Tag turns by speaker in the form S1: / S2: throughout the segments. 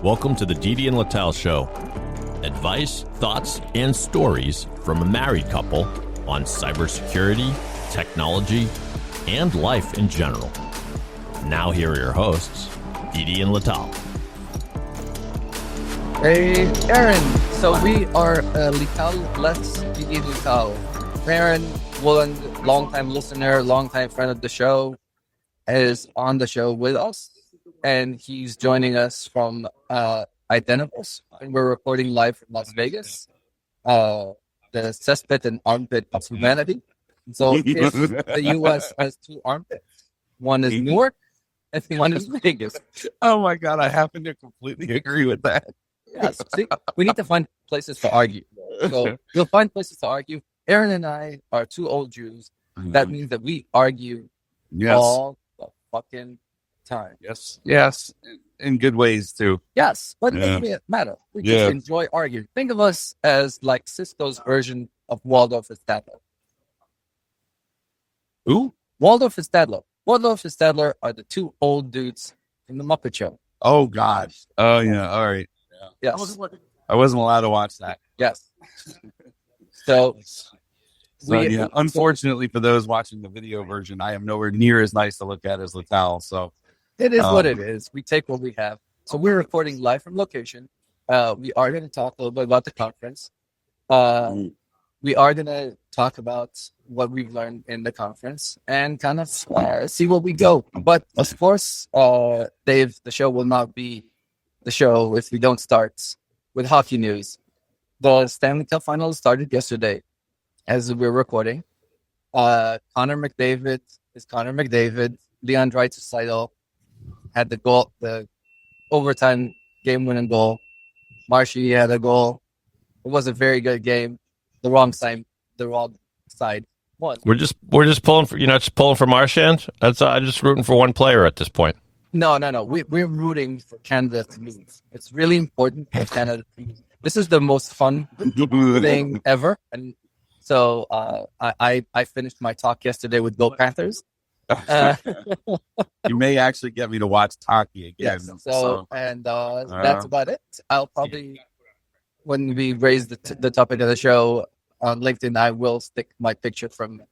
S1: Welcome to the Didi and Littell Show. Advice, thoughts, and stories from a married couple on cybersecurity, technology, and life in general. Now here are your hosts, Didi and Littell.
S2: Hey, Aaron. So we are Littell, let's Didi Littell. Aaron Woland, longtime listener, longtime friend of the show, is on the show with us. And he's joining us from Identicals. And we're recording live from Las Vegas, the cesspit and armpit of humanity. So if the U.S. has two armpits, one is Newark and one is Vegas.
S3: Oh my God, I happen to completely agree with that.
S2: Yes, see, we need to find places to argue. So we'll find places to argue. Aaron and I are two old Jews. That means that we argue all the fucking time.
S3: Yes, in good ways too.
S2: Yes, but it doesn't matter. We just enjoy arguing. Think of us as like Cisco's version of Waldorf and Statler.
S3: Who?
S2: Waldorf and Statler. Waldorf and Statler are the two old dudes in the Muppet Show.
S3: Oh gosh. Oh yeah. All right.
S2: Yes.
S3: I wasn't allowed to watch that.
S2: Yes. So
S3: unfortunately for those watching the video version, I am nowhere near as nice to look at as Littell. So
S2: it is what it is. We take what we have. So we're recording live from location. We are going to talk a little bit about the conference. We are going to talk about what we've learned in the conference and kind of see where we go. But of course, Dave, the show will not be the show if we don't start with hockey news. The Stanley Cup final started yesterday as we're recording. Connor McDavid is Connor McDavid. Leon Draisaitl had the goal, the overtime game-winning goal. Marshy had a goal. It was a very good game. The wrong side won.
S1: We're just pulling for just pulling for Marchand. That's I'm just rooting for one player at this point.
S2: No. We're rooting for Canada to lose. It's really important for Canada to lose. This is the most fun thing ever, and so I finished my talk yesterday with Go Panthers.
S3: You may actually get me to watch hockey again.
S2: Yes, that's about it. I'll probably, when we raise the topic of the show on LinkedIn, I will stick my picture from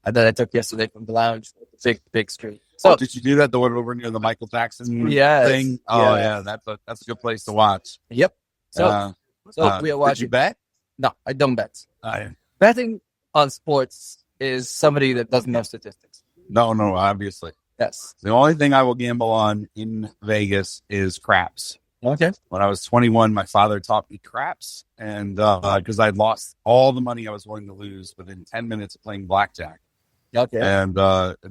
S2: that I took yesterday from the lounge, big screen. So
S3: did you do that? The one over near the Michael Jackson thing? Oh yeah, that's a good place to watch.
S2: Yep. So we are watching.
S3: Did you bet?
S2: No, I don't bet. Betting on sports is somebody that doesn't know statistics.
S3: No, obviously.
S2: Yes.
S3: The only thing I will gamble on in Vegas is craps.
S2: Okay.
S3: When I was 21, my father taught me craps, and because I'd lost all the money I was willing to lose within 10 minutes of playing blackjack.
S2: Okay.
S3: And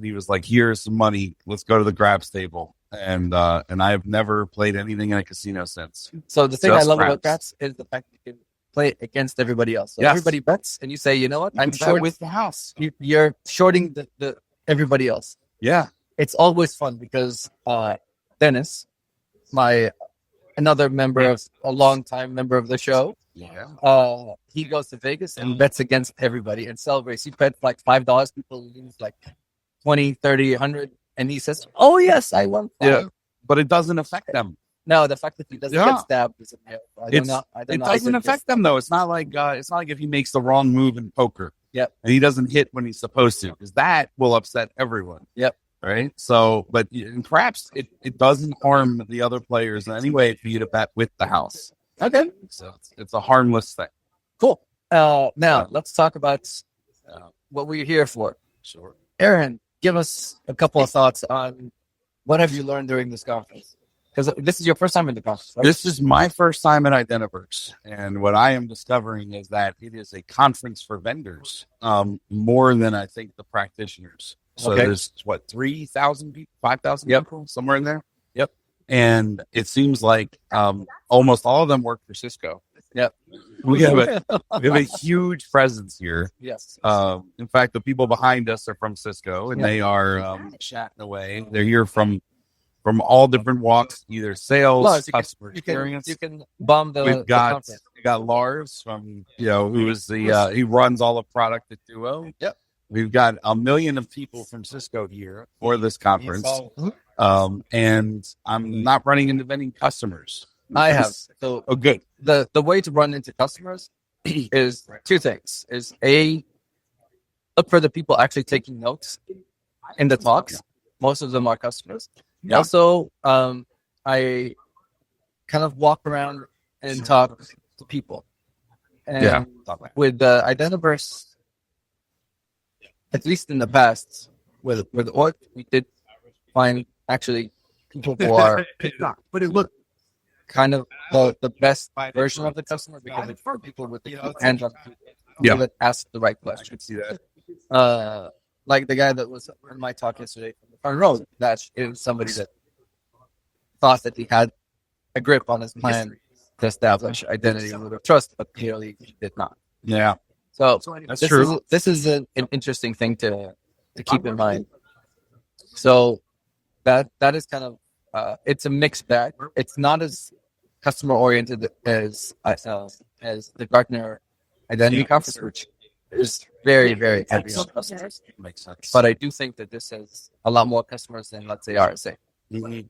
S3: he was like, "Here's some money. Let's go to the craps table." And I have never played anything in a casino since.
S2: So the thing I love about craps is the fact that you can play against everybody else. So everybody bets, and you say, "You know what? I'm short
S3: with the house."
S2: You're shorting the everybody else.
S3: Yeah.
S2: It's always fun because Dennis, another member a longtime member of the show.
S3: Yeah.
S2: He goes to Vegas and bets against everybody and celebrates. He bets like $5. People lose like 20, 30, 100. And he says, "Oh, yes, I won."
S3: Yeah. But it doesnn't affect them.
S2: No, the fact that he doesn't get stabbed doesn't help.
S3: It doesn't affect them, though. It's not like if he makes the wrong move in poker.
S2: Yep.
S3: And he doesn't hit when he's supposed to, because that will upset everyone.
S2: Yep.
S3: Right. So, but in craps, it doesn't harm the other players in any way for you to bet with the house.
S2: Okay.
S3: So it's a harmless thing.
S2: Cool. Now let's talk about what we're here for.
S3: Sure.
S2: Aaron, give us a couple of thoughts on what have you learned during this conference? Because this is your first time in the conference, right?
S3: This is my first time at Identiverse, and what I am discovering is that it is a conference for vendors, more than I think the practitioners. So there's 3,000 people, 5,000 people, somewhere in there.
S2: Yep.
S3: And it seems like almost all of them work for Cisco.
S2: Yep.
S3: We have a huge presence here.
S2: Yes.
S3: In fact, the people behind us are from Cisco, and they are chatting away. They're here from all different walks, either sales, customer experience.
S2: You can bomb the.
S3: We got Lars from who is he runs all the product at Duo.
S2: Yep.
S3: We've got 1 million of people from Cisco here for this conference. And I'm not running into many customers.
S2: I have. So
S3: Oh, good.
S2: the way to run into customers is two things: is look for the people actually taking notes in the talks. Most of them are customers.
S3: Yeah.
S2: Also, I kind of walk around and talk to people. And with the Identiverse, at least in the past, with Org, we did find actually people who are
S4: But it looked
S2: kind of the best version of the customer because it's for people with the hands-on people that ask the right questions.
S3: See that?
S2: Like the guy that was on my talk yesterday from the front row, that is somebody that thought that he had a grip on his plan to establish identity and root of trust, but clearly he did not.
S3: Yeah.
S2: So
S3: That's
S2: this
S3: true.
S2: this is an interesting thing to keep in mind. So that is kind of it's a mixed bag. It's not as customer oriented as the Gartner Identity Conference, which is very, very heavy on customers.
S3: Makes sense.
S2: But I do think that this has a lot more customers than, let's say, RSA.
S3: Mhm.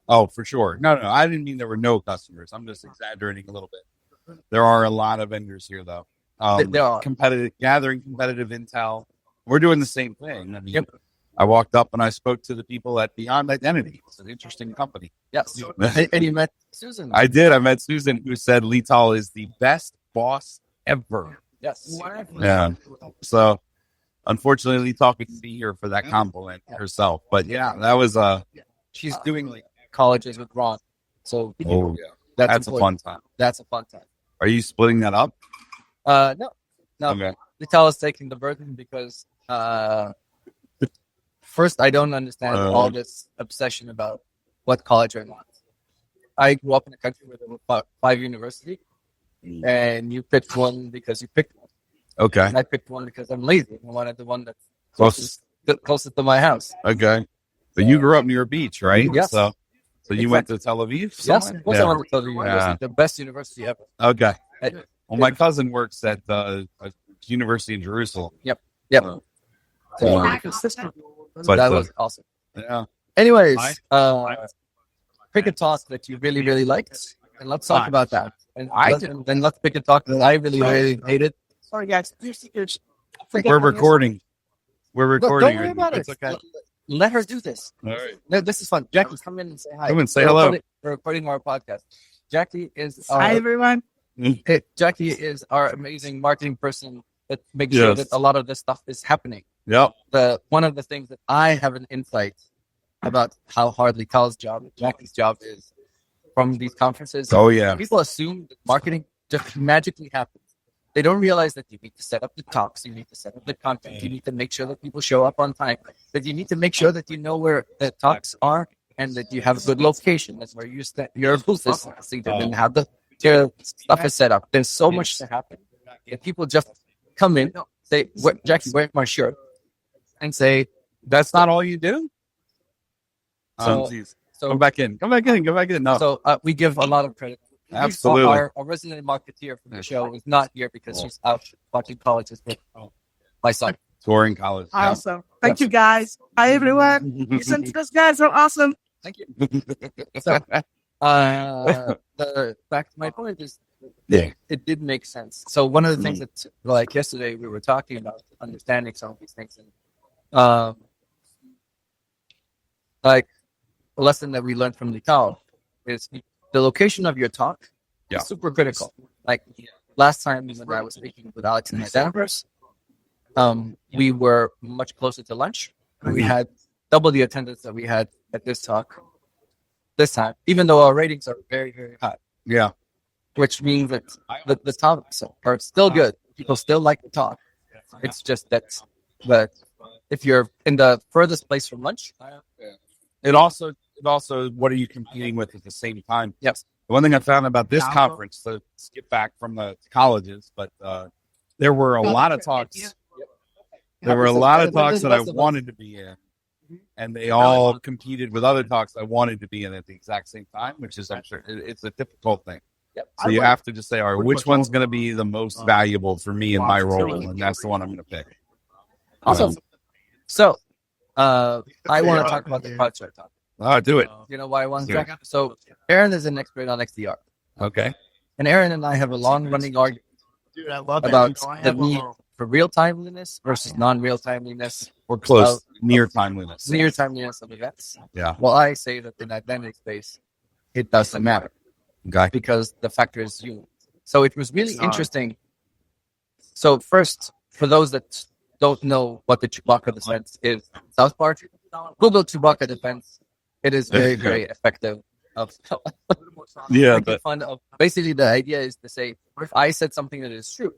S3: Oh, for sure. No. I didn't mean there were no customers. I'm just exaggerating a little bit. There are a lot of vendors here, though.
S2: There are.
S3: Gathering competitive intel. We're doing the same thing. I mean,
S2: Yep.
S3: I walked up and I spoke to the people at Beyond Identity. It's an interesting company.
S2: Yes. And you met Susan.
S3: I did. I met Susan, who said Lital is the best boss ever.
S2: Yes.
S3: Yeah. So, unfortunately, Lital couldn't be here for that compliment herself. But yeah, that was
S2: She's doing like colleges with Ron. So
S3: oh yeah, that's a
S2: important.
S3: fun time.
S2: That's a fun time.
S3: Are you splitting that up?
S2: No.
S3: Okay.
S2: Lital is taking the burden because first, I don't understand all this obsession about what college or not. I grew up in a country where there were 5 universities, and you picked one because you picked one.
S3: Okay.
S2: And I picked one because I'm lazy. I wanted the one that's
S3: Closest.
S2: closest to my house.
S3: Okay. But you grew up near a beach, right?
S2: Yes.
S3: So you went to Tel Aviv?
S2: Yes,
S3: somewhere?
S2: of course I went to Tel Aviv University, the best university ever.
S3: Okay.
S2: Hey,
S3: Well, my cousin works at the university in Jerusalem.
S2: Yep.
S3: So, but
S2: That was awesome.
S3: yeah.
S2: Anyways, pick a talk that you really, really liked, and let's talk about that. And then let's pick a talk that I really, really hated.
S4: sorry guys.
S3: We're recording. We're recording.
S2: Don't worry about it.
S3: It's okay.
S2: Let her do this.
S3: All right.
S2: No, this is fun. Jackie, come in and say hi.
S3: Come and say hello.
S2: We're recording our podcast. Jackie is
S4: Hi everyone.
S2: Jackie is our amazing marketing person that makes sure that a lot of this stuff is happening.
S3: Yep.
S2: One of the things that I have an insight about how hard Lital's job, Jackie's job is from these conferences.
S3: Oh, yeah.
S2: People assume that marketing just magically happens. They don't realize that you need to set up the talks, you need to set up the content, you need to make sure that people show up on time, that you need to make sure that you know where the talks are and that you have a good location. That's where your booth is seated and how your stuff is set up. There's so much to happen. If people just come in, say, Jackie, where's my shirt? And say,
S3: That's not all you do?
S2: So-
S3: So come back in. No.
S2: so we give a lot of credit.
S3: Absolutely.
S2: Our resident marketeer from the show is not here because she's out watching colleges with my son.
S3: Touring college. Yeah.
S4: Awesome. Thank you guys. Hi everyone. Listen to those guys. They're awesome.
S2: Thank you. So, back to my point is, it did make sense. So one of the things that, like yesterday, we were talking about understanding some of these things, and like a lesson that we learned from Lital is the location of your talk is super critical. Like last time when I was speaking with Alex and Identiverse, we were much closer to lunch. We had double the attendance that we had at this talk this time, even though our ratings are very, very high.
S3: Yeah.
S2: Which means that the talks are still good. People still like the talk. It's just that if you're in the furthest place from lunch,
S3: It also, what are you competing with at the same time?
S2: Yes.
S3: The one thing I found about this conference, to skip back from the colleges, but there were a lot of talks. There were a lot of talks that I wanted to be in, and they all competed with other talks I wanted to be in at the exact same time, which is, I'm sure, it's a difficult thing.
S2: Yep.
S3: So you have to just say, all right, which one's going to be the most valuable for me in my role, and that's the one I'm going to pick.
S2: Awesome. So, I want to talk about the product talk.
S3: Do it.
S2: You know why I want to
S3: Yeah.
S2: talk? So Aaron is an expert on XDR.
S3: Okay.
S2: And Aaron and I have a long-running argument
S4: Dude, I love
S2: about
S4: that.
S2: the need for real timeliness versus non-real timeliness
S3: Or close.
S2: of
S3: Near timeliness.
S2: near timeliness of events.
S3: Yeah.
S2: Well, I say that in identity space, it doesn't matter
S3: Okay.
S2: because the factor is human. So it was really interesting. So first, for those that don't know what the Chewbacca defense is, South Park, Google Chewbacca defense. It is very, very effective. Of
S3: Yeah.
S2: making fun of. Basically, the idea is to say, if I said something that is true,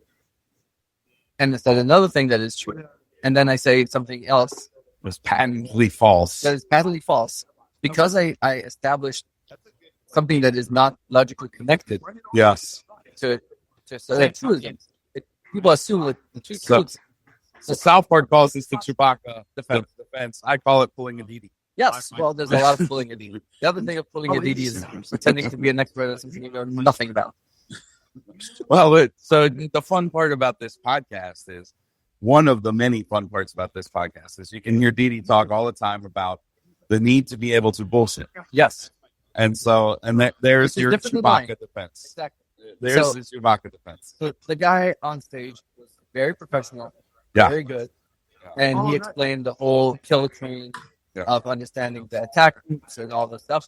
S2: and I said another thing that is true, and then I say something else
S3: Was patently false.
S2: that is patently false, because I established something that is not logically connected
S3: Yes.
S2: to so that truism. People assume that the truth.
S3: So- So South Park calls this the Chewbacca defense. I call it pulling a Didi.
S2: Yes, well, there's a lot of pulling a Didi. The other thing of pulling a Didi is pretending to be an expert on something you know nothing about.
S3: Well, so the fun part about this podcast is one of the many fun parts about this podcast is you can hear Didi talk all the time about the need to be able to bullshit.
S2: Yes,
S3: And so, there's
S2: Which is
S3: your
S2: different than mine.
S3: Chewbacca defense.
S2: exactly.
S3: There's
S2: So-
S3: the Chewbacca defense.
S2: So the guy on stage was very professional,
S3: Yeah.
S2: very good, and he explained the whole kill chain
S3: Yeah.
S2: of understanding the attack groups and all the stuff,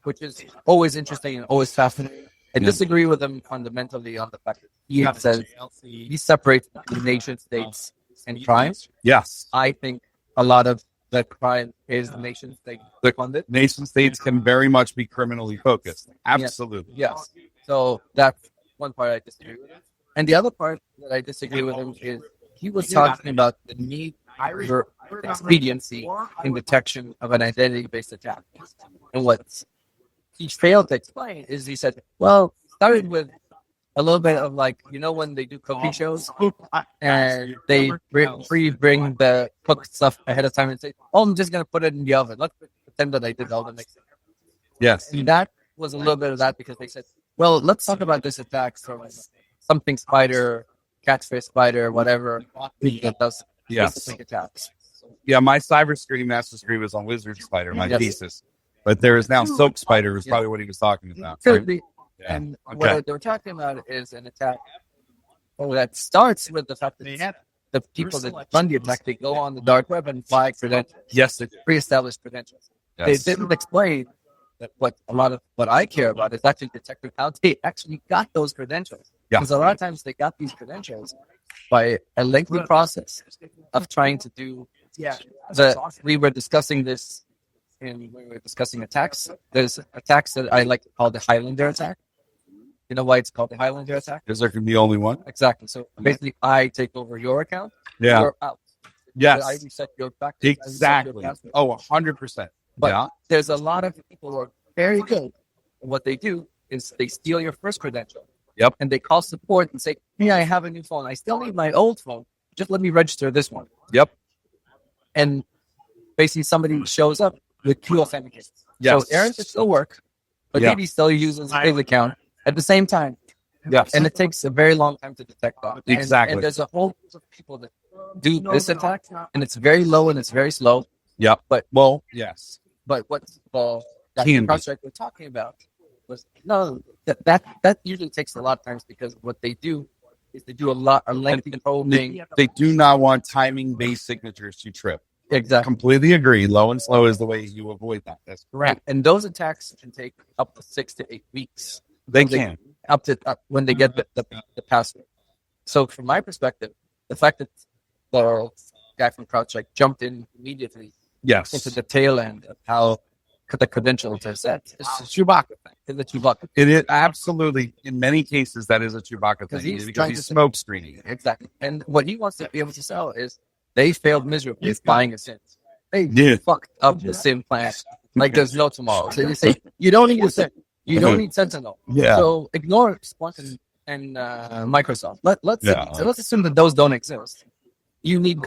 S2: which is always interesting and always fascinating. I
S3: Yeah.
S2: disagree with him fundamentally on the fact that he says he separates the nation states and crime.
S3: Yes.
S2: I think a lot of the crime is the nation state funded.
S3: Nation states can very much be criminally focused. Absolutely.
S2: Yes. So that's one part I disagree with him. And the other part that I disagree with him is he was talking about the need for expediency in detection of an identity-based attack. And what he failed to explain is he said, well, started with a little bit of like, you know, when they do cooking shows and they bring the cooked stuff ahead of time and say, oh, I'm just going to put it in the oven. Let's pretend that I did all the next thing.
S3: Yes.
S2: And that was a little bit of that because they said, well, let's talk about this attack from something spider, catfish spider, whatever, that does
S3: Yes.
S2: specific attacks.
S3: Yeah. My cybersecurity master's degree was on lizard spider, my
S2: Yes.
S3: thesis. But there is now silk spider, is
S2: Yeah.
S3: probably what he was talking about.
S2: Could
S3: right?
S2: be.
S3: Yeah.
S2: And
S3: Okay.
S2: what they were talking about is an attack that starts with the fact that the people that run the attack, they go on the dark web and buy credentials.
S3: Yes.
S2: Pre-established credentials.
S3: Yes.
S2: They didn't explain that what a lot of what I care about is actually detecting how they actually got those credentials.
S3: Yeah.
S2: Because a lot of times they got these credentials by a lengthy process of trying to do. We were discussing this when we were discussing attacks. There's attacks that I like to call the Highlander attack. You know why it's called the Highlander attack?
S3: Because there can be only one.
S2: Exactly. So basically, I take over your account.
S3: Yeah.
S2: You're out.
S3: Yes.
S2: I reset your back. I reset your
S3: Exactly.
S2: password.
S3: Oh, 100%.
S2: But
S3: Yeah.
S2: there's a lot of people who are very good. And what they do is they steal your first credential.
S3: Yep.
S2: And they call support and say, hey, I have a new phone. I still need my old phone. Just let me register this one.
S3: Yep.
S2: And basically somebody shows up with Q Authentication.
S3: Yes.
S2: So Aaron can still work, but
S3: Yeah.
S2: Didi still uses his account at the same time.
S3: Yes.
S2: And it takes a very long time to detect that.
S3: Exactly.
S2: And there's a whole group of people that do this attack, and it's very low and it's very slow.
S3: Yep.
S2: But
S3: Well, yes.
S2: But what that
S3: Can be.
S2: project we're talking about was that usually takes a lot of times because what they do is they do a lengthy probing.
S3: They do not want timing-based signatures to trip.
S2: Exactly.
S3: Completely agree. Low and slow is the way you avoid that. That's correct.
S2: And those attacks can take up to 6 to 8 weeks.
S3: They can.
S2: Up to when they get the password. So from my perspective, the fact that the guy from CrowdStrike jumped in immediately
S3: Yes.
S2: into the tail end of how the credentials are set is a Chewbacca thing. It's a Chewbacca.
S3: It is absolutely, in many cases, that is a Chewbacca thing
S2: he's
S3: because
S2: trying
S3: he's
S2: to-
S3: smoke screening.
S2: Exactly. And what he wants to be able to sell is they failed miserably with buying a SIM. They
S3: Yeah.
S2: fucked up the SIM plan. Like there's no tomorrow. So they say, you don't need a SIM. You don't need Sentinel.
S3: Yeah.
S2: So ignore Splunk and Microsoft. Let's assume that those don't exist. You need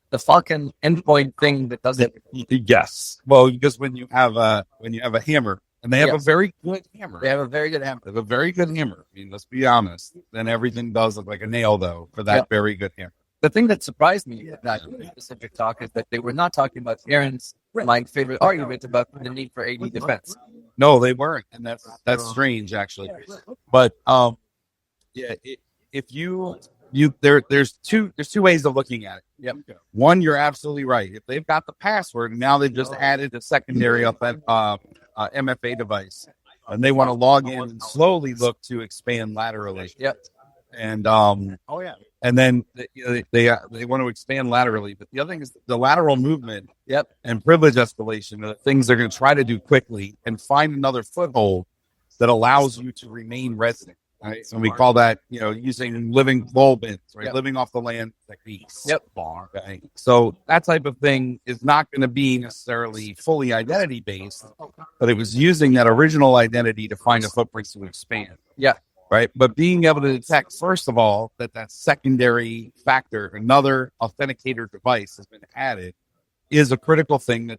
S2: the fucking endpoint thing that does it.
S3: Yes. Well, because when you have a hammer, and they have a
S2: Yes.
S3: very good hammer.
S2: They have a very good hammer.
S3: They have a very good hammer. I mean, let's be honest. Then everything does look like a nail, though, for that very good hammer.
S2: The thing that surprised me in that specific talk is that they were not talking about Aaron's my favorite argument about the need for AD defense.
S3: No, they weren't, and that's strange actually. But yeah, if there's two ways of looking at it.
S2: Yep.
S3: One, you're absolutely right. If they've got the password and now they've just added a secondary MFA device, and they want to log in and slowly look to expand laterally.
S2: Yep.
S3: And and then they want to expand laterally. But the other thing is the lateral movement.
S2: Yep.
S3: And privilege escalation are the things they're going to try to do quickly and find another foothold that allows you to remain resident. Right. So we call that, using living bull bins, right?
S2: Yep.
S3: Living off the land techniques.
S2: Yep.
S3: Okay. So that type of thing is not going to be necessarily fully identity based, but it was using that original identity to find a footprint to expand.
S2: Yeah.
S3: Right. But being able to detect, first of all, that secondary factor, another authenticator device has been added, is a critical thing that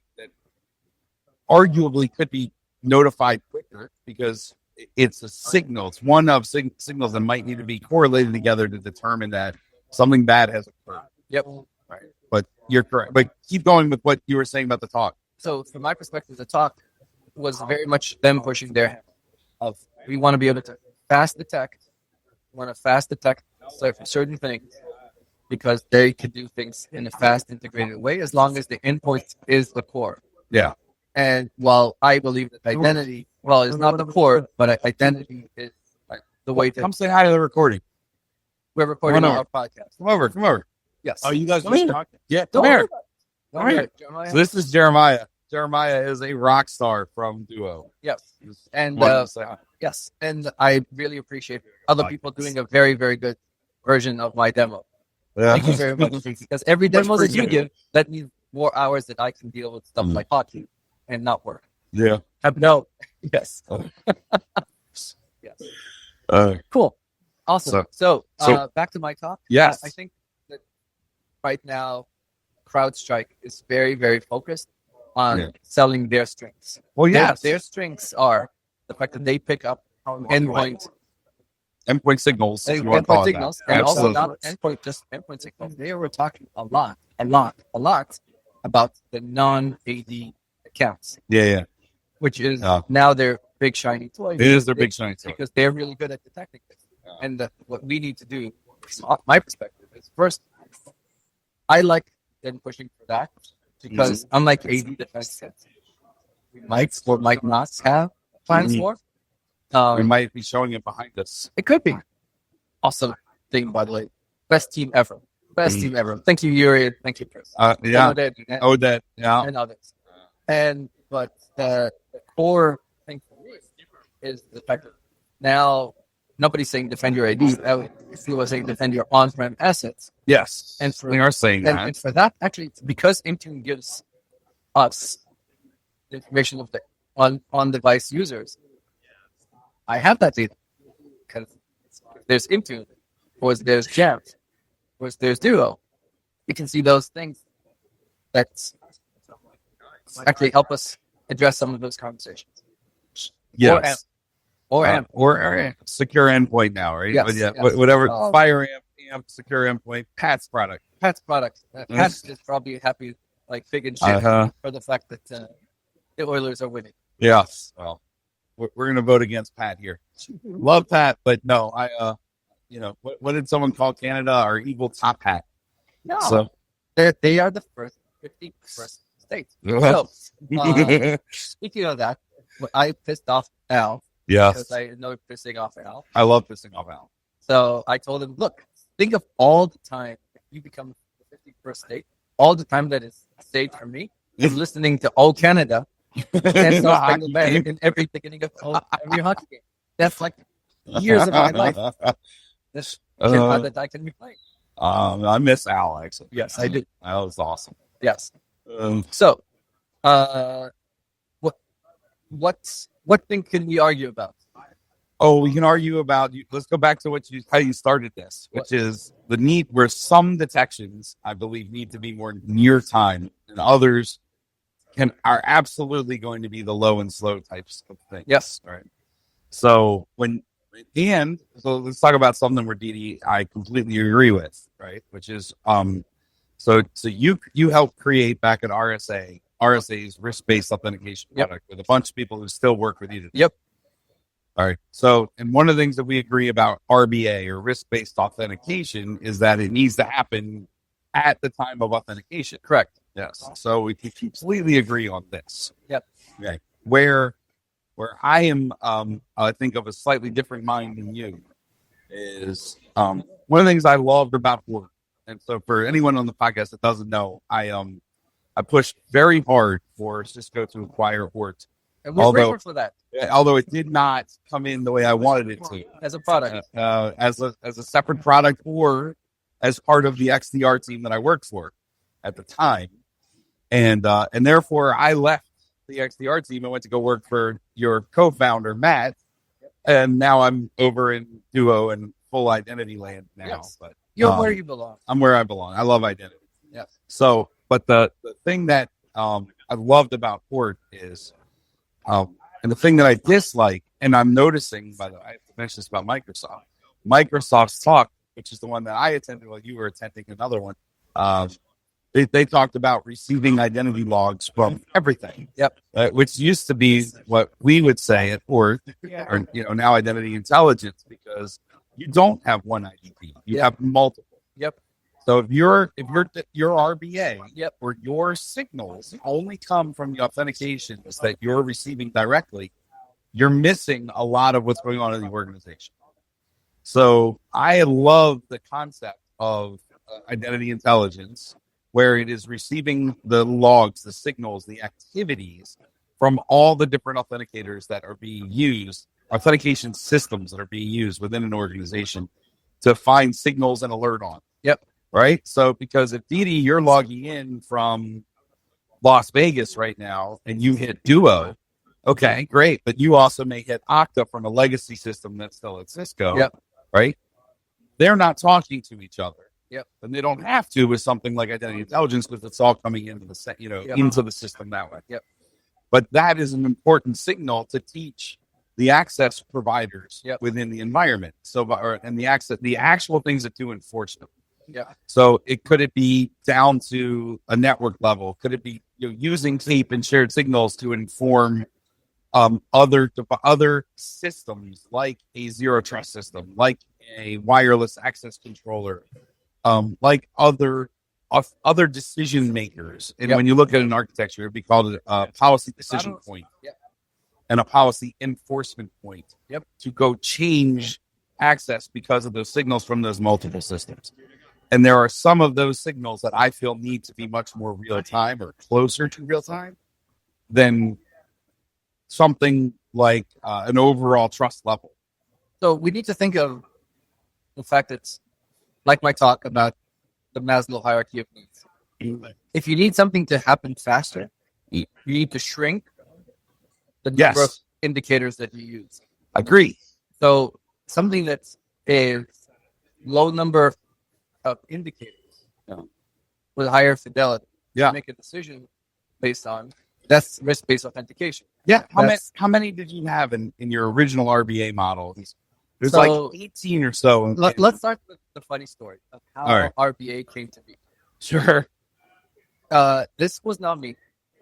S3: arguably could be notified quicker because it's a signal. It's one of signals that might need to be correlated together to determine that something bad has occurred.
S2: Yep.
S3: Right. But you're correct. But keep going with what you were saying about the talk.
S2: So from my perspective, the talk was very much them pushing their hand of we want to be able to fast detect. We want to fast detect certain things because they can do things in a fast, integrated way as long as the endpoint is the core.
S3: Yeah.
S2: And while I believe that identity, it's not the core, but identity is like the way to.
S3: Come say hi to the recording.
S2: We're recording our podcast.
S3: Come over.
S2: Yes.
S3: Oh, you guys
S2: Come here.
S3: talking? Yeah,
S2: Come
S3: here.
S2: Come here. Jeremiah.
S3: So this is Jeremiah. Jeremiah is a rock star from Duo.
S2: Yes. And yes, and I really appreciate other people doing a very, very good version of my demo.
S3: Yeah.
S2: Thank you very much. Because every demo that you give, that means more hours that I can deal with stuff like hockey and not work.
S3: Yeah.
S2: Yes. Yes.
S3: Uh,
S2: Cool. Awesome.
S3: So
S2: Back to my talk.
S3: Yes.
S2: I think that right now, CrowdStrike is very, very focused on selling their strengths.
S3: Well, yes.
S2: Their strengths are the fact that they pick up endpoint
S3: signals. If you want to
S2: endpoint
S3: call it
S2: signals,
S3: that.
S2: and also
S3: Absolutely.
S2: not endpoint signals. They were talking a lot about the non-AD accounts,
S3: Yeah.
S2: which is now their big shiny toy.
S3: It is their big shiny toy.
S2: Because they're really good at detecting this. And what we need to do, from my perspective, is first, I like them pushing for that because unlike AD defense, we might or might not have plans for.
S3: We might be showing it behind us.
S2: It could be. Awesome thing, by the way. Best team ever. Team ever. Thank you, Yuri. Thank you, Chris.
S3: Odette. Yeah.
S2: And others. But the core thing for me is the fact that now nobody's saying defend your AD. People are saying defend your on-prem assets.
S3: Yes.
S2: And for,
S3: we are saying that.
S2: And for that, actually, it's because Intune gives us the information of the on-device users. I have that data because there's Intune, or there's Jamf, or there's Duo. You can see those things that actually help us address some of those conversations.
S3: Yes.
S2: Or
S3: secure endpoint now, right?
S2: Yes,
S3: But
S2: yes.
S3: Whatever. Fire amp, secure endpoint, Pat's product.
S2: Pat's product. Pat is probably happy, like big and shit, for the fact that the Oilers are winning.
S3: Yes. Well, we're going to vote against Pat here. Love Pat, but no, what did someone call Canada our evil top hat?
S2: No.
S3: So
S2: they are the first 51st state. So, speaking of that, I pissed off Al.
S3: Yes.
S2: Because I know pissing off Al.
S3: I love pissing off Al.
S2: So I told him, look, think of all the time if you become the 51st state, all the time that is saved for me is listening to All Canada and in every beginning of every hockey game. That's like years of my life. This that I can replay.
S3: I miss Al, actually.
S2: Yes, I did.
S3: That was awesome.
S2: Yes. So, what thing can we argue about?
S3: Oh, we can argue about. Let's go back to how you started this, which is the need where some detections, I believe, need to be more near time, and others are absolutely going to be the low and slow types of things.
S2: Yes.
S3: Right. So let's talk about something where Didi I completely agree with, right? Which is so you helped create back at RSA RSA's risk-based authentication product with a bunch of people who still work with you.
S2: Yep.
S3: All right. So, and one of the things that we agree about RBA or risk-based authentication is that it needs to happen at the time of authentication.
S2: Correct.
S3: Yes. So we completely agree on this.
S2: Yep.
S3: Okay. Where I am, I think of a slightly different mind than you is one of the things I loved about work. And so for anyone on the podcast that doesn't know, I pushed very hard for Cisco to acquire Hort.
S2: And we're grateful for that.
S3: Although it did not come in the way I wanted it to.
S2: As a product.
S3: As a separate product or as part of the XDR team that I worked for at the time. And therefore I left the XDR team and went to go work for your co-founder, Matt. And now I'm over in Duo and full identity land now.
S2: Yes.
S3: But
S2: You're where you belong.
S3: I'm where I belong. I love identity.
S2: Yes.
S3: So, but the thing that I loved about Hort is, and the thing that I dislike, and I'm noticing, by the way, I have to mention this about Microsoft. Microsoft's talk, which is the one that I attended while you were attending another one, they talked about receiving identity logs from everything.
S2: Yep.
S3: Which used to be what we would say at Hort, or now identity intelligence, because you don't have one IDP, you have multiple.
S2: Yep.
S3: So if your RBA,
S2: Yep,
S3: or your signals only come from the authentications that you're receiving directly, you're missing a lot of what's going on in the organization. So I love the concept of identity intelligence, where it is receiving the logs, the signals, the activities from all the different authenticators that are being used, authentication systems that are being used within an organization to find signals and alert on.
S2: Yep.
S3: Right? So because if Didi, you're logging in from Las Vegas right now and you hit Duo, okay, great. But you also may hit Okta from a legacy system that's still at Cisco.
S2: Yep.
S3: Right? They're not talking to each other.
S2: Yep.
S3: And they don't have to with something like identity intelligence because it's all coming into the into the system that way.
S2: Yep.
S3: But that is an important signal to teach the access providers within the environment. So, and the actual things that do enforcement.
S2: Yeah.
S3: So could it be down to a network level? Could it be using tape and shared signals to inform other systems like a zero trust system, like a wireless access controller, like other decision makers? And when you look at an architecture, it'd be called a policy decision point and a policy enforcement point to go change access because of those signals from those multiple systems. And there are some of those signals that I feel need to be much more real time or closer to real time than something like an overall trust level.
S2: So we need to think of the fact that, like my talk about the Maslow hierarchy of needs. If you need something to happen faster, you need to shrink the number of indicators that you use.
S3: Agree.
S2: So something that's a low number of indicators with higher fidelity to make a decision based on, that's risk-based authentication.
S3: Yeah. How many did you have in your original RBA model? There's like 18 or so.
S2: Let's start with the funny story of how RBA came to be.
S3: Sure.
S2: This was not me.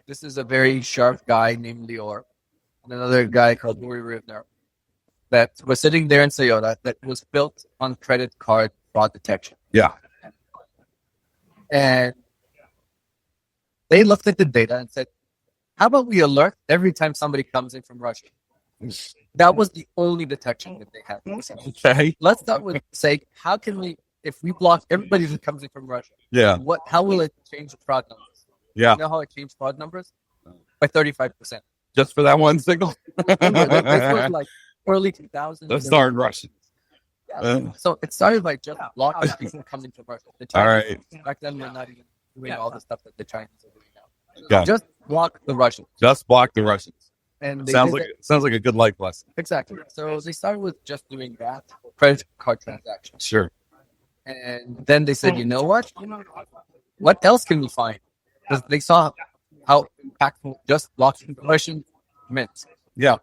S2: This is a very sharp guy named Lior and another guy called Uri Rivner that was sitting there in Toyota that was built on credit card fraud detection.
S3: Yeah.
S2: And they looked at the data and said, how about we alert every time somebody comes in from Russia? That was the only detection that they had.
S3: Okay.
S2: Let's start with say, how can we, if we block everybody that comes in from Russia, how will it change the fraud numbers?
S3: Yeah.
S2: You know how it changed fraud numbers? By 35%.
S3: Just for that one signal?
S2: This was like early 2000s.
S3: Let's start Russian.
S2: So it started by just blocking people coming to Russia. The Chinese, back then, we're not even doing all the stuff that the Chinese are doing now. Just block the Russians.
S3: Just block the Russians.
S2: And they
S3: sounds like a good life lesson.
S2: Exactly. So they started with just doing that for credit card transactions.
S3: Sure.
S2: And then they said, you know what? What else can we find? Because they saw how impactful just blocking the Russian meant.
S3: Yeah.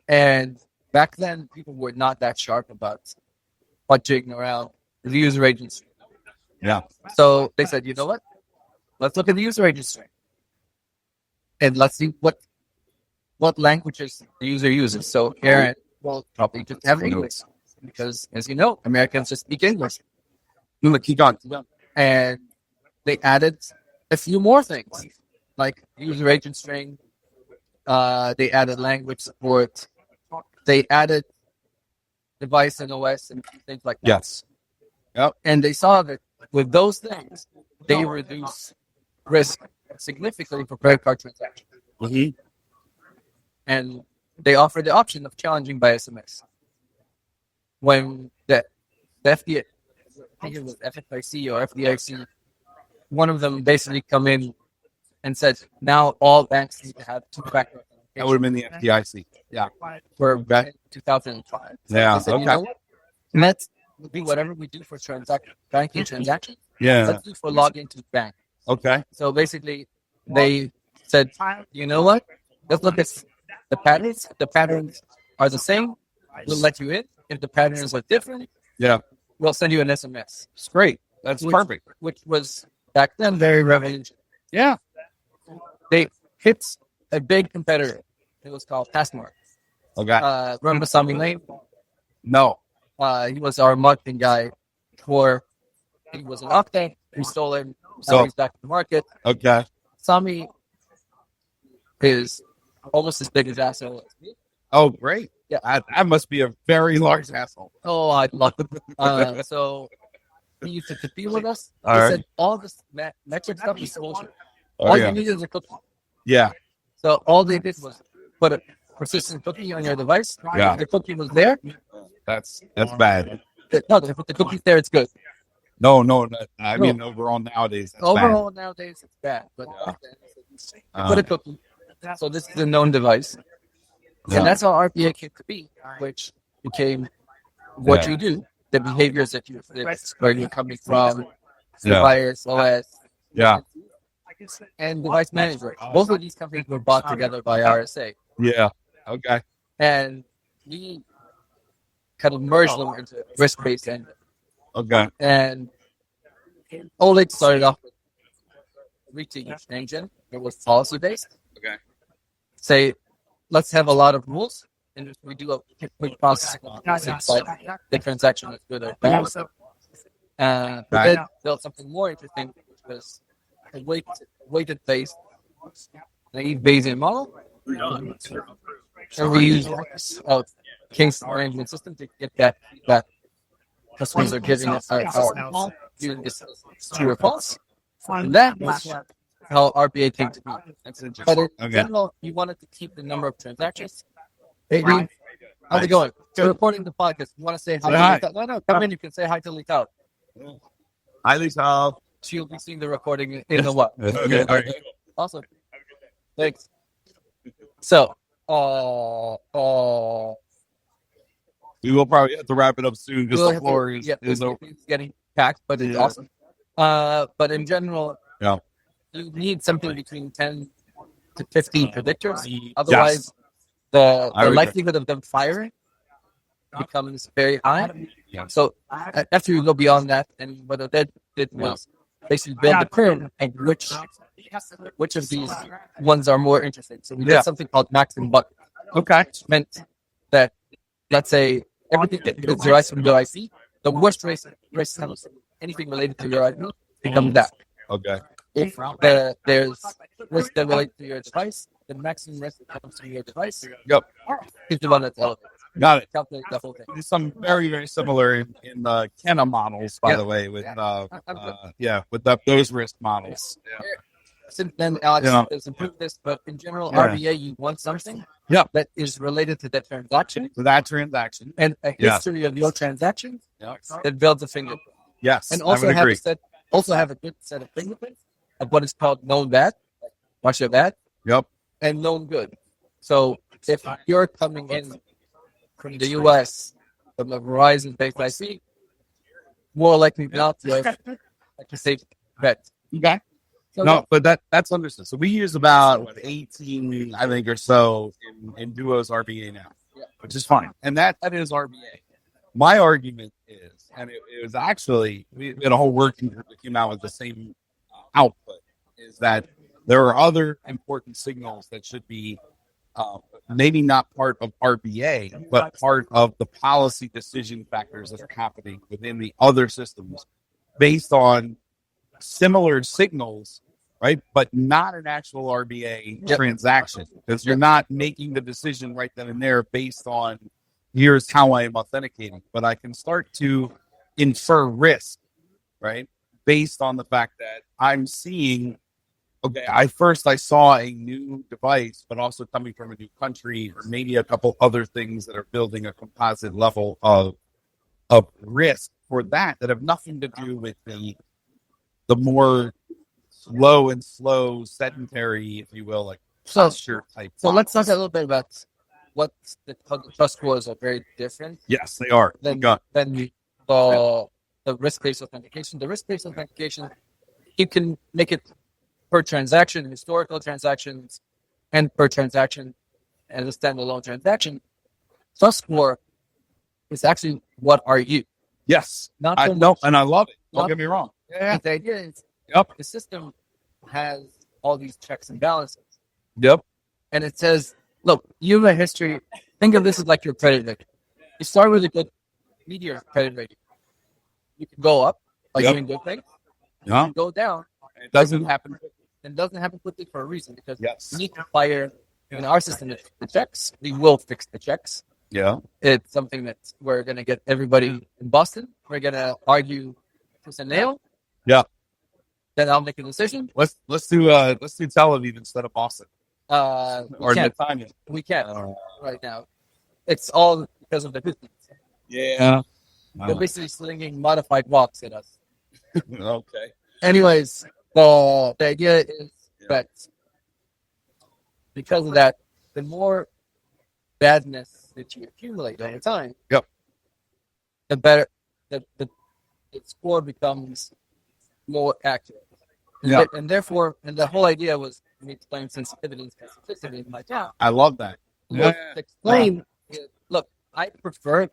S2: And back then, people were not that sharp about fudging around the user agent string.
S3: Yeah.
S2: So they said, you know what? Let's look at the user agent string. and let's see what languages the user uses. So Aaron will probably just have English because, as you know, Americans just speak English.
S3: Keep on.
S2: And they added a few more things, like user agent string. They added language support. They added device and OS and things like that.
S3: Yes. Yep.
S2: And they saw that with those things, they reduce risk significantly for credit card transactions.
S3: Mm-hmm.
S2: And they offer the option of challenging by SMS. When the FDA, I think it was FFIC or FDIC, one of them basically come in and said, now all banks need to have two-factor authentication.
S3: That would have been the FDIC. Yeah.
S2: For 2005.
S3: Yeah.
S2: Said,
S3: Okay.
S2: Let's do whatever we do for banking transactions.
S3: Yeah.
S2: Let's do for login to bank.
S3: Okay.
S2: So basically, they said, you know what? Let's look at the patterns. If the patterns are the same, we'll let you in. If the patterns are different, we'll send you an SMS.
S3: It's great. That's perfect.
S2: Which was back then very revolutionary.
S3: Yeah.
S2: They hit a big competitor. It was called Passkeys.
S3: Okay.
S2: Remember Sami Lane?
S3: No.
S2: He was our marketing guy for. He was an Octane. We stole him. So he's back in the market.
S3: Okay.
S2: Sami is almost as big as Asshole as me.
S3: Oh, great.
S2: Yeah.
S3: That must be a very large asshole.
S2: Oh, I'd love it. So he used to compete with us. He said all this metric stuff is bullshit. All you need is a cookie.
S3: Yeah.
S2: So all they did was put a persistent cookie on your device.
S3: Yeah.
S2: The cookie was there.
S3: That's bad.
S2: No, if the cookie's there, it's good.
S3: No. I mean, overall nowadays, that's
S2: overall nowadays it's bad. But put a cookie. So this is a known device.
S3: Yeah.
S2: And that's how RBA came to be, which became what you do, the behaviors that where you're coming from, device, OS, and device management. Both of these companies were bought together by RSA.
S3: Yeah. Okay.
S2: And we kind of merged them into risk-based engine.
S3: Okay.
S2: And Oleg started off with routine engine. It was policy-based.
S3: Okay.
S2: Say, let's have a lot of rules, and we do a quick processing of the transaction is good or bad. But then built something more interesting, which was a weighted-based naive Bayesian model. And we use a case arrangement system to get that customers are giving us our using this true or false. And that was how RBA came to be. But in general, you wanted to keep the number of transactions. Hey, Reed, how's it going? We're recording the podcast. You want to say hi to Lital? No, come in. You can say hi to Lital.
S3: Hi, Lital.
S2: She'll be seeing the recording in a while.
S3: Okay. All right.
S2: Awesome. Thanks. So,
S3: we will probably have to wrap it up soon because the floor is
S2: it's getting packed, but it's awesome. But in general, you need something between 10 to 15 predictors. Otherwise, the likelihood of them firing becomes very high.
S3: Yeah.
S2: So after you go beyond that, and what they did was basically build the curve and which of these ones are more interesting. So we did something called max and bucket.
S3: Okay.
S2: Which meant that, let's say, everything that is derived from your IP, the worst risk comes anything related to your IP becomes that.
S3: Okay.
S2: If there's risk that relates to your device, the maximum risk that comes from your device is the one that's elevated.
S3: Got it.
S2: Calculate the whole thing.
S3: There's some very, very similar in the Kenna models, by the way, with those risk models. Yeah.
S2: Since then, Alex has improved this, but in general, RBA, you want something that is related to that transaction.
S3: To that transaction.
S2: And a history of your transaction that builds a fingerprint.
S3: Yes.
S2: And also have a good set of fingerprints of what is called known bad, watch your bad, and known good. So if you're coming in from the US, from a Verizon-based IP, more likely not to have a safe bet.
S3: Okay. So but that's understood. So we use about 18, I think, or so in Duo's RBA now, which is fine. And that is RBA. My argument is, and it was actually, we had a whole working group that came out with the same output, is that There are other important signals that should be maybe not part of RBA, but part of the policy decision factors that are happening within the other systems based on similar signals, right? But not an actual RBA transaction, because you're not making the decision right then and there based on here's how I am authenticating, but I can start to infer risk, right? Based on the fact that I'm seeing, okay, I saw a new device, but also coming from a new country, or maybe a couple other things that are building a composite level of risk for that have nothing to do with the more slow, sedentary, if you will, like posture type.
S2: So let's talk a little bit about what how the trust scores are very different.
S3: Yes, they are.
S2: Than the risk-based authentication. The risk-based authentication, you can make it per transaction, historical transactions, and per transaction as a standalone transaction. Trust score is actually what are you?
S3: Yes,
S2: Not
S3: I
S2: so
S3: know,
S2: much.
S3: and I love it. Don't
S2: Not-
S3: get me wrong. Yeah.
S2: The idea is
S3: Yep.
S2: the system has all these checks and balances,
S3: Yep.
S2: and it says, look, you have a history. Think of this as like your credit rating. You start with a good meteor credit rating. You can go up by
S3: Yep.
S2: doing good things.
S3: Yeah.
S2: You go down.
S3: It doesn't happen.
S2: And it doesn't happen quickly for a reason, because
S3: Yes.
S2: we need to fire in our system the checks. We will fix the checks.
S3: Yeah.
S2: It's something that we're gonna get everybody in Boston. We're gonna argue tooth and nail.
S3: Yeah.
S2: Then I'll make a decision.
S3: Let's do Tel Aviv instead of Boston
S2: We
S3: or
S2: can't.
S3: Netanya.
S2: We can't right now. It's all because of the business.
S3: Yeah.
S2: They're basically slinging modified walks at us.
S3: Okay.
S2: Anyways, the idea is that because of that, the more badness that you accumulate over time, the better the score becomes more accurate. And therefore, the whole idea was me explain sensitivity and specificity in my job.
S3: I love that.
S2: To explain, look, I prefer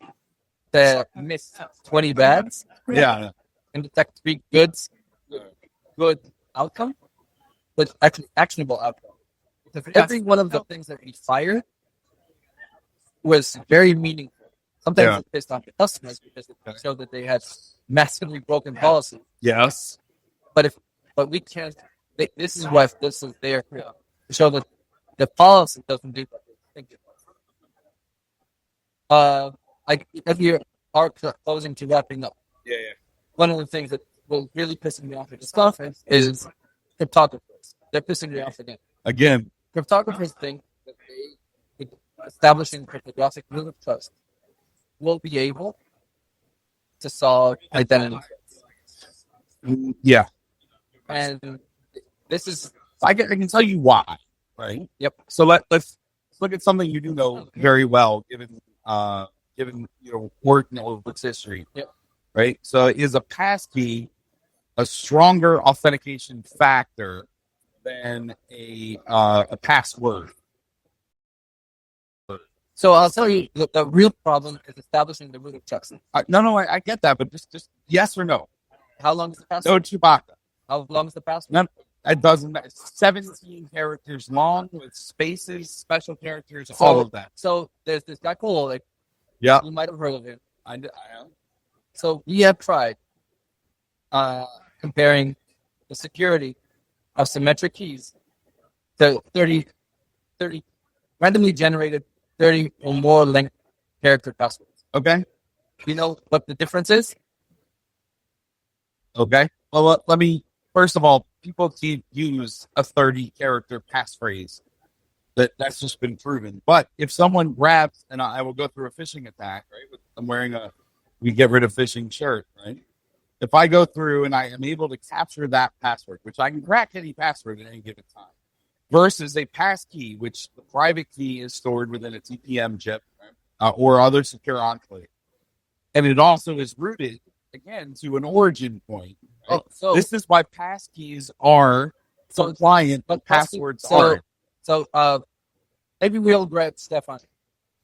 S2: to miss 20 bads
S3: Yeah.
S2: and detect 3 goods, good outcome, but actually actionable outcome. Because every one of the things that we fired was very meaningful. Sometimes it pissed off the customers because it showed that they had massively broken policy.
S3: Yes.
S2: But we can't. This is there to show that the policy doesn't do what they think it does. As we are closing to wrapping up, one of the things that will really piss me off at this conference is cryptographers. They're pissing me off again. Cryptographers think that they, establishing cryptographic root of trust, will be able to solve identity threats.
S3: Yeah.
S2: And this is,
S3: I can tell you why. Right.
S2: Yep.
S3: So let's look at something you do know very well, given your work knowledge with history.
S2: Yep.
S3: Right. So is a passkey a stronger authentication factor than a password?
S2: So I'll tell you, the real problem is establishing the root of trust.
S3: No, I get that, but just yes or no.
S2: How long is the
S3: No,
S2: password?
S3: Chewbacca.
S2: How long is the password?
S3: No, it doesn't matter. 17 characters long with spaces, special characters, all of that.
S2: So there's this guy called Oleg.
S3: Yeah.
S2: You might have heard of him.
S3: I am.
S2: So we have tried comparing the security of symmetric keys to 30 randomly generated 30 or more length character passwords.
S3: Okay.
S2: You know what the difference is?
S3: Okay. Well, let me, first of all, people can use a 30-character passphrase. That's just been proven. But if someone grabs, and I will go through a phishing attack, right? I'm wearing we get rid of phishing shirt, right? If I go through and I am able to capture that password, which I can crack any password at any given time, versus a passkey, which the private key is stored within a TPM chip, right? Or other secure enclave. And it also is rooted, again, to an origin point. Right?
S2: So
S3: This is why passkeys are compliant, but passwords aren't.
S2: So maybe we'll grab Stefan.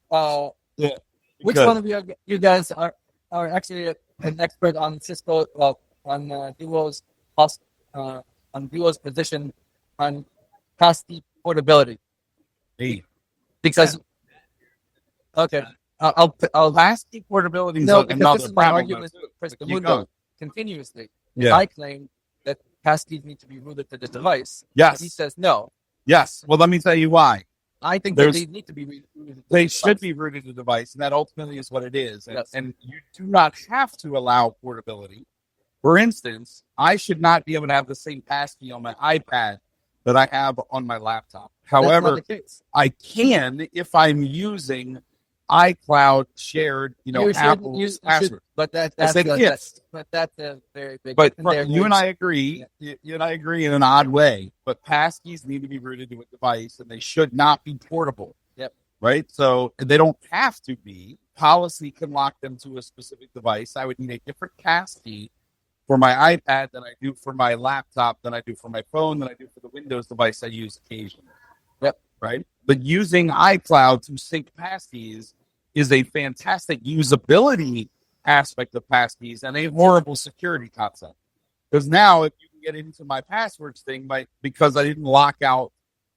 S2: Which one of you guys are actually an expert on Cisco, on Duo's position on passkey portability.
S3: Hey,
S2: Because okay, I'll
S3: passkey portability is
S2: no, because
S3: another
S2: this is my
S3: problem.
S2: argument with
S3: But keep
S2: Mundo
S3: going.
S2: continuously.
S3: Yeah.
S2: I claim that passkeys need to be rooted to the device.
S3: Yes.
S2: He says no.
S3: Yes. Well, let me tell you why.
S2: I think that
S3: There's-
S2: they need to be rooted to the
S3: They
S2: device.
S3: should be rooted to the device, and that ultimately is what it is. And,
S2: Yes.
S3: and you do not have to allow portability. For instance, I should not be able to have the same passkey on my iPad that I have on my laptop.
S2: That's not
S3: However,
S2: the case.
S3: I can if I'm using iCloud shared, Apple password.
S2: But
S3: I
S2: that's
S3: said if.
S2: that's a very big.
S3: But
S2: and they're
S3: you and
S2: very-
S3: I agree. You and I agree in an odd way. But passkeys need to be rooted to a device, and they should not be portable.
S2: Yep.
S3: Right. So they don't have to be. Policy can lock them to a specific device. I would need a different passkey for my iPad than I do for my laptop, than I do for my phone, than I do for the Windows device I use occasionally.
S2: Yep.
S3: Right. But using iCloud to sync passkeys is a fantastic usability aspect of passkeys and a horrible security concept. Because now, if you can get into my passwords thing because I didn't lock out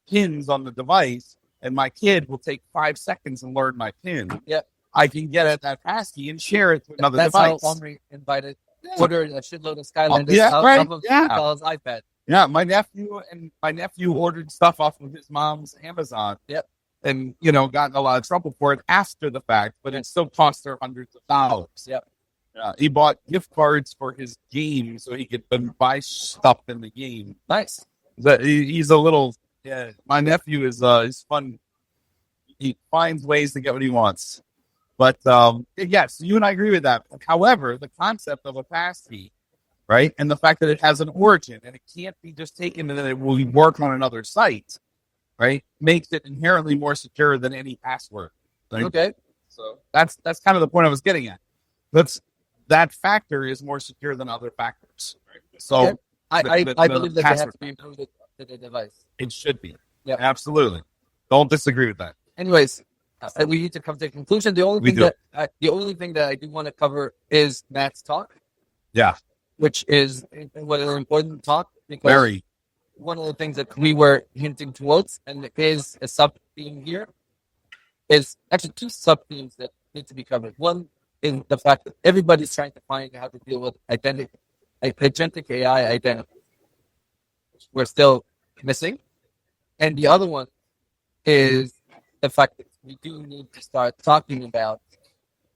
S3: pins on the device, and my kid will take 5 seconds and learn my pin,
S2: Yep.
S3: I can get at that passkey and share it to another
S2: That's
S3: device.
S2: how Omri invited
S3: Yeah.
S2: ordered a shitload of Skylanders
S3: Yeah,
S2: out
S3: right,
S2: of
S3: yeah.
S2: Kyle's iPad.
S3: Yeah, my nephew ordered stuff off of his mom's Amazon.
S2: Yep.
S3: And got in a lot of trouble for it after the fact, but it still cost her hundreds of dollars.
S2: Yep.
S3: He bought gift cards for his game so he could buy stuff in the game.
S2: Nice.
S3: He's a little. Yeah, my nephew is fun. He finds ways to get what he wants. But yes, you and I agree with that. However, the concept of a passkey, right, and the fact that it has an origin and it can't be just taken and then it will work on another site, right, makes it inherently more secure than any password. Right?
S2: Okay.
S3: So that's kind of the point I was getting at. That factor is more secure than other factors. Right? So
S2: Okay. I believe that they have
S3: password
S2: to be rooted to the device.
S3: it should be.
S2: Yep.
S3: Absolutely. Don't disagree with that.
S2: Anyways, we need to come to a conclusion. The only
S3: We
S2: thing
S3: do.
S2: the only thing that I do want to cover is Matt's talk.
S3: Yeah.
S2: Which is an important talk because
S3: Very.
S2: one of the things that we were hinting towards, and it is a sub theme here, is actually two sub themes that need to be covered. One is the fact that everybody's trying to find how to deal with agentic AI identity. We're still missing. And the other one is the fact that we do need to start talking about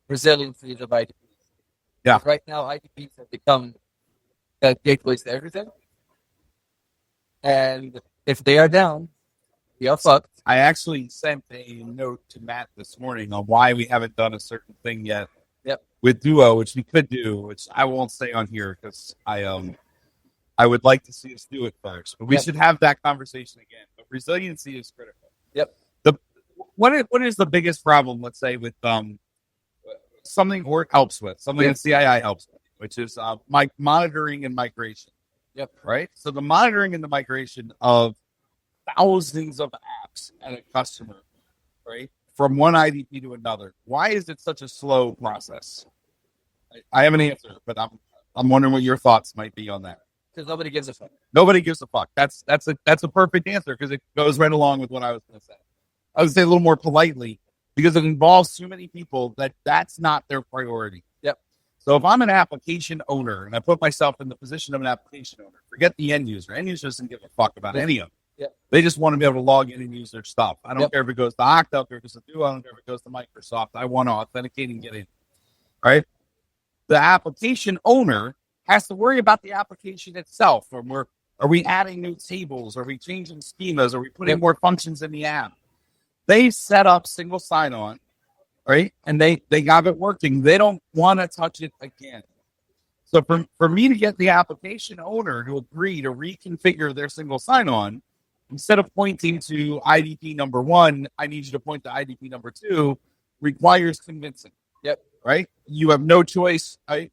S2: resiliency of IDPs.
S3: Yeah.
S2: Right now, IDPs have become gateways to everything. And if they are down, we are fucked.
S3: I actually sent a note to Matt this morning on why we haven't done a certain thing yet.
S2: Yep.
S3: With Duo, which we could do, which I won't say on here because I would like to see us do it first. But we
S2: Yep.
S3: should have that conversation again. But resiliency is critical.
S2: Yep.
S3: What is the biggest problem, let's say, with something Orc helps with, something
S2: Yep.
S3: that CII helps with, which is monitoring and migration.
S2: Yep.
S3: Right? So the monitoring and the migration of thousands of apps at a customer, right? From one IDP to another. Why is it such a slow process? I have an answer, but I'm wondering what your thoughts might be on that.
S2: Because nobody gives a fuck.
S3: Nobody gives a fuck. That's a perfect answer because it goes right along with what I was going to say. I would say a little more politely because it involves too many people that's not their priority.
S2: Yep.
S3: So if I'm an application owner and I put myself in the position of an application owner, forget the end user. End user doesn't give a fuck about any of them.
S2: Yep.
S3: They just want to be able to log in and use their stuff. I don't
S2: Yep.
S3: care if it goes to Okta, I don't care if it goes to Duo, I don't care if it goes to Microsoft. I want to authenticate and get in. Right? The application owner has to worry about the application itself. Are we adding new tables? Are we changing schemas? Are we putting
S2: Yep.
S3: more functions in the app? They set up single sign-on, right? And they got it working. They don't want to touch it again. So for me to get the application owner to agree to reconfigure their single sign-on, instead of pointing to IDP number 1, I need you to point to IDP number 2, requires convincing.
S2: Yep.
S3: Right? You have no choice. Right?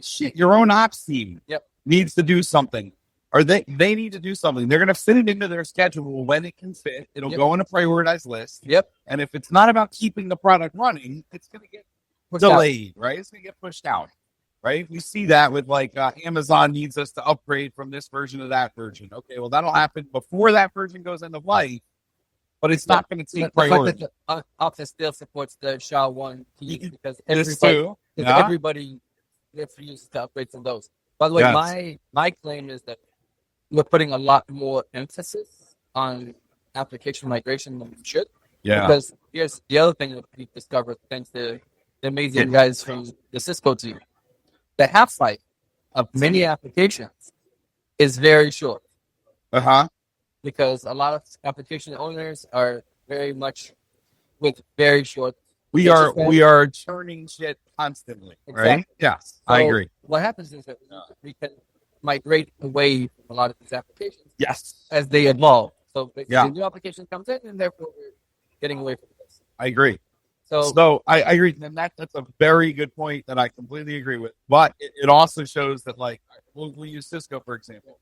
S3: Shit, your own ops team
S2: Yep.
S3: needs to do something. Or they need to do something. They're going to fit it into their schedule when it can fit. It'll
S2: Yep.
S3: go on a prioritized list.
S2: Yep.
S3: And if it's not about keeping the product running, it's going to get
S2: Pushed out.
S3: delayed, right? It's going to get pushed out. right? We see that with like Amazon needs us to upgrade from this version to that version. Okay, well, that'll happen before that version goes end of life, but it's not going to take priority.
S2: The fact that Office still supports the SHA-1 keys because
S3: Yeah.
S2: everybody refuses to upgrade from those. By the way, my claim is that we're putting a lot more emphasis on application migration than we should.
S3: Yeah.
S2: Because here's the other thing that we've discovered thanks to the amazing guys from the Cisco team. The half-life of many applications is very short. Because a lot of application owners are very much with very short.
S3: We are churning shit constantly,
S2: Exactly.
S3: right? Yes,
S2: So
S3: I agree.
S2: what happens is that we can migrate away from a lot of these applications
S3: Yes,
S2: as they evolve. So basically, new application comes in, and therefore we're getting away from this.
S3: I agree.
S2: So
S3: I agree. And that's a very good point that I completely agree with. But it also shows that, like, we'll use Cisco, for example.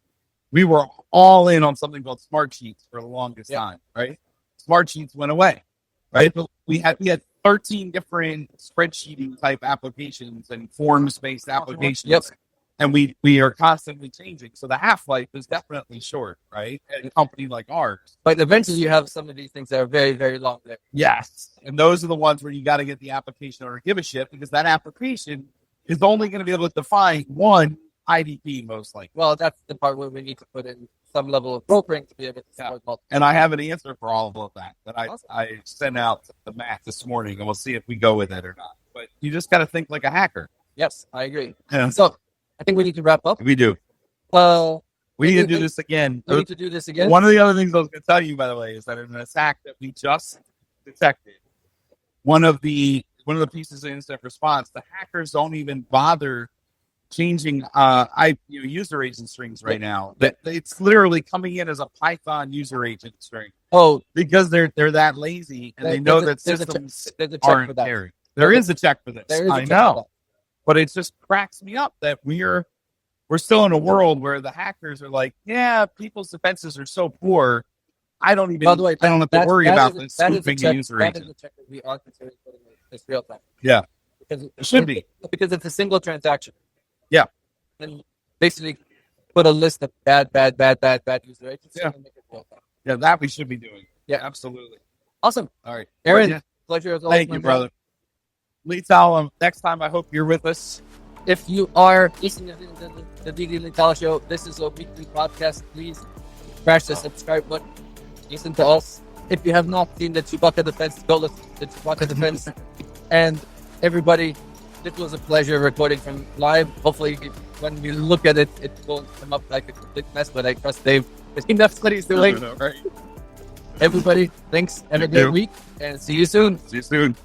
S3: We were all in on something called Smart Sheets for the longest time, right? Smart Sheets went away, right? But we had 13 different spreadsheeting type applications and forms-based applications.
S2: Yep.
S3: And we are constantly changing. So the half-life is definitely short, right? At a company like ours.
S2: But eventually you have some of these things that are very, very long there.
S3: Yes. And those are the ones where you got to get the application owner to give a shit because that application is only going to be able to define one IDP most likely.
S2: Well, that's the part where we need to put in some level of brokering to be able to support multiple.
S3: And I have an answer for all of that
S2: Awesome.
S3: I sent out the math this morning, and we'll see if we go with it or not. But you just got to think like a hacker.
S2: Yes, I agree.
S3: Yeah.
S2: So I think we need to wrap up.
S3: We do.
S2: Well,
S3: We need to do this again.
S2: We need to do this again.
S3: One of the other things I was going to tell you, by the way, is that in an attack that we just detected, one of the pieces of incident response, the hackers don't even bother changing user agent strings right now. That it's literally coming in as a Python user agent string.
S2: Oh,
S3: because they're that lazy and they know that systems aren't caring. There is a check for this. I know, but it just cracks me up that we're still in a world where the hackers are like, yeah, people's defenses are so poor. I don't even.
S2: By the way,
S3: I don't have to worry about this spoofing a user agent.
S2: That is the check that we are considering putting in this real time.
S3: Yeah,
S2: because
S3: it should be
S2: because it's a single transaction.
S3: Yeah,
S2: and basically put a list of bad user agents.
S3: Yeah,
S2: and make it real time.
S3: Yeah, that we should be doing.
S2: Yeah,
S3: absolutely.
S2: Awesome.
S3: All right,
S2: Aaron, pleasure as always.
S3: Thank you, brother. Lital, next time I hope you're with us.
S2: If you are listening to the Didi Lital Show, this is a weekly podcast. Please crash the subscribe button. Listen to us. If you have not seen the Chewbacca Defense, go listen to the Chewbacca Defense. And everybody, it was a pleasure recording from live. Hopefully, when we look at it, it won't come up like a complete mess, but I trust Dave. That's what he's doing.
S3: Right.
S2: Everybody, thanks. Have a good week, and see you soon.
S3: See you soon.